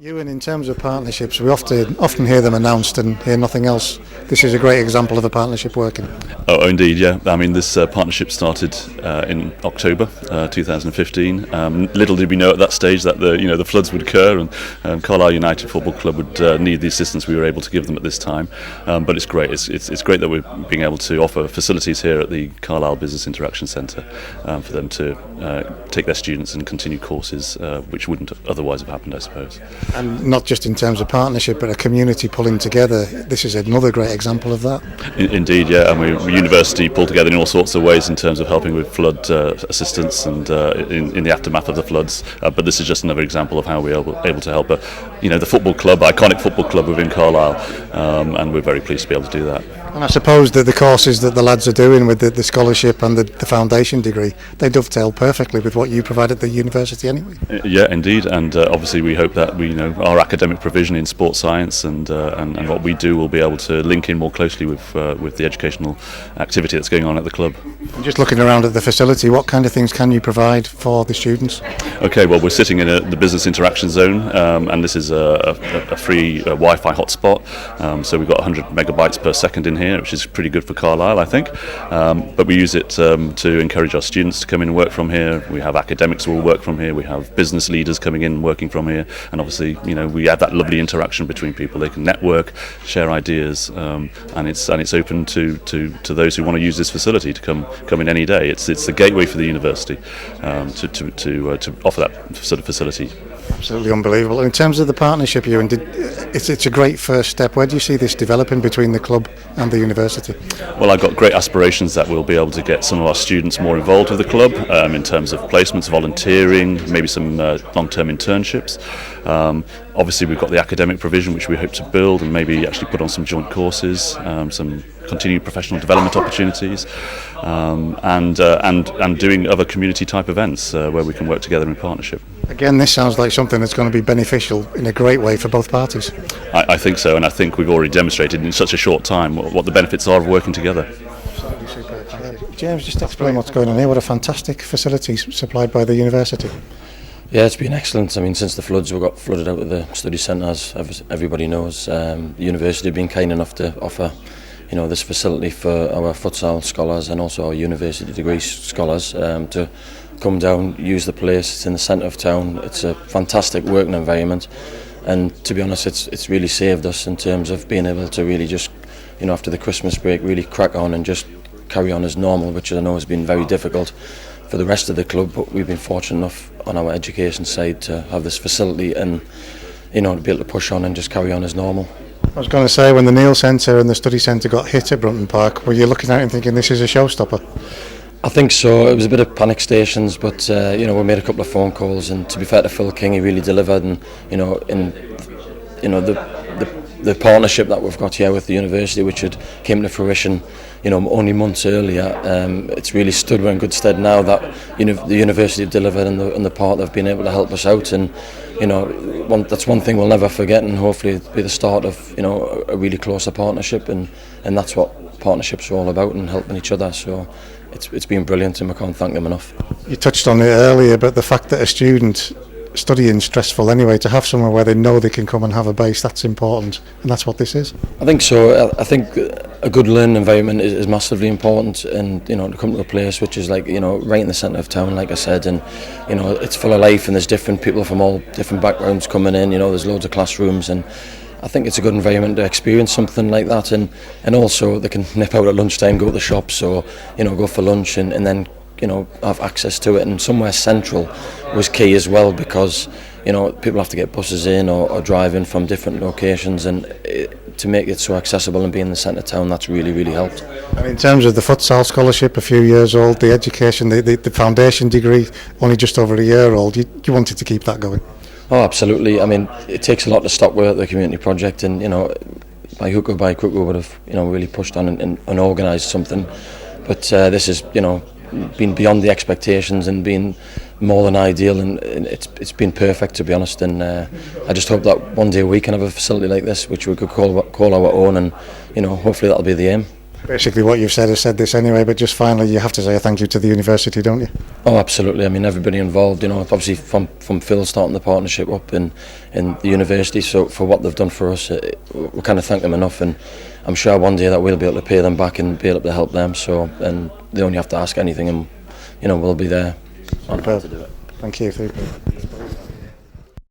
Ewan, in terms of partnerships, we often hear them announced and hear nothing else. This is a great example of a partnership working. Oh, indeed, yeah. I mean, this partnership started in October 2015. Little did we know at that stage that the floods would occur, and Carlisle United Football Club would need the assistance we were able to give them at this time. But it's great. It's great that we're being able to offer facilities here at the Carlisle Business Interaction Centre for them to take their students and continue courses which wouldn't otherwise have happened, I suppose. And not just in terms of partnership, but a community pulling together. This is another great example of that. Indeed, yeah. And the university pulled together in all sorts of ways in terms of helping with flood assistance and in the aftermath of the floods. But this is just another example of how we're able to help the football club, iconic football club within Carlisle, and we're very pleased to be able to do that. And I suppose that the courses that the lads are doing with the scholarship and the foundation degree, they dovetail perfectly with what you provide at the university anyway. Yeah, indeed, and obviously we hope that our academic provision in sports science and what we do will be able to link in more closely with the educational activity that's going on at the club. And just looking around at the facility, what kind of things can you provide for the students? Okay, well, we're sitting in the business interaction zone, and this is a free Wi-Fi hotspot, so we've got 100 megabytes per second in here, which is pretty good for Carlisle, I think. But we use it to encourage our students to come in and work from here. We have academics who will work from here. We have business leaders coming in and working from here, and obviously, we have that lovely interaction between people. They can network, share ideas, and it's open to those who want to use this facility to come in any day. It's the gateway for the university to offer that sort of facility. Absolutely unbelievable. In terms of the partnership, Ewan, it's a great first step. Where do you see this developing between the club and the university? Well, I've got great aspirations that we'll be able to get some of our students more involved with the club in terms of placements, volunteering, maybe some long-term internships. Obviously, we've got the academic provision which we hope to build and maybe actually put on some joint courses, some continued professional development opportunities, and doing other community type events where we can work together in partnership. Again, this sounds like something that's going to be beneficial in a great way for both parties. I think so, and I think we've already demonstrated in such a short time what the benefits are of working together. Absolutely superb. James, just explain what's going on here. What a fantastic facility supplied by the university. Yeah, it's been excellent. I mean, since the floods, we got flooded out of the study centre, as everybody knows. The university have been kind enough to offer this facility for our futsal scholars and also our university degree scholars to come down, use the place. It's in the centre of town. It's a fantastic working environment, and to be honest, it's really saved us in terms of being able to really just, after the Christmas break, really crack on and just carry on as normal, which I know has been very difficult for the rest of the club. But we've been fortunate enough on our education side to have this facility and to be able to push on and just carry on as normal. I was going to say, when the Neil Centre and the Study Centre got hit at Brunton Park, were you looking at it and thinking this is a showstopper? I think so. It was a bit of panic stations, but we made a couple of phone calls, and to be fair to Phil King, he really delivered. And the partnership that we've got here with the university, which had came to fruition, only months earlier, it's really stood in good stead now that the university have delivered and the part they've been able to help us out. And that's one thing we'll never forget, and hopefully it'll be the start of a really closer partnership, and that's what partnerships are all about, and helping each other. So it's been brilliant, and we can't thank them enough. You touched on it earlier, but the fact that a student studying stressful anyway, to have somewhere where they know they can come and have a base, that's important, and that's what this is. I think so. I think a good learning environment is massively important, and to come to a place which is right in the centre of town, like I said, and it's full of life, and there's different people from all different backgrounds coming in. There's loads of classrooms, and I think it's a good environment to experience something like that, and also they can nip out at lunchtime, go to the shops, or go for lunch, and then have access to it. And somewhere central was key as well, because people have to get buses in or drive in from different locations, and to make it so accessible and be in the centre of town, that's really, really helped. And in terms of the futsal scholarship, a few years old, the education, the foundation degree, only just over a year old, you wanted to keep that going? Oh, absolutely. I mean, it takes a lot to stop with the community project, and by hook or by crook we would have really pushed on and organised something, but this has been beyond the expectations and been more than ideal, and it's been perfect, to be honest. And I just hope that one day we can have a facility like this which we could call our own, and hopefully that'll be the aim. Basically what you've said has said this anyway, but just finally you have to say a thank you to the university, don't you? Oh, absolutely. I mean, everybody involved, you know, obviously from Phil starting the partnership up in the university, so for what they've done for us, we can't thank them enough, and I'm sure one day that we'll be able to pay them back and be able to help them, so, and they only have to ask anything and, you know, we'll be there on hand to do it. Thank you.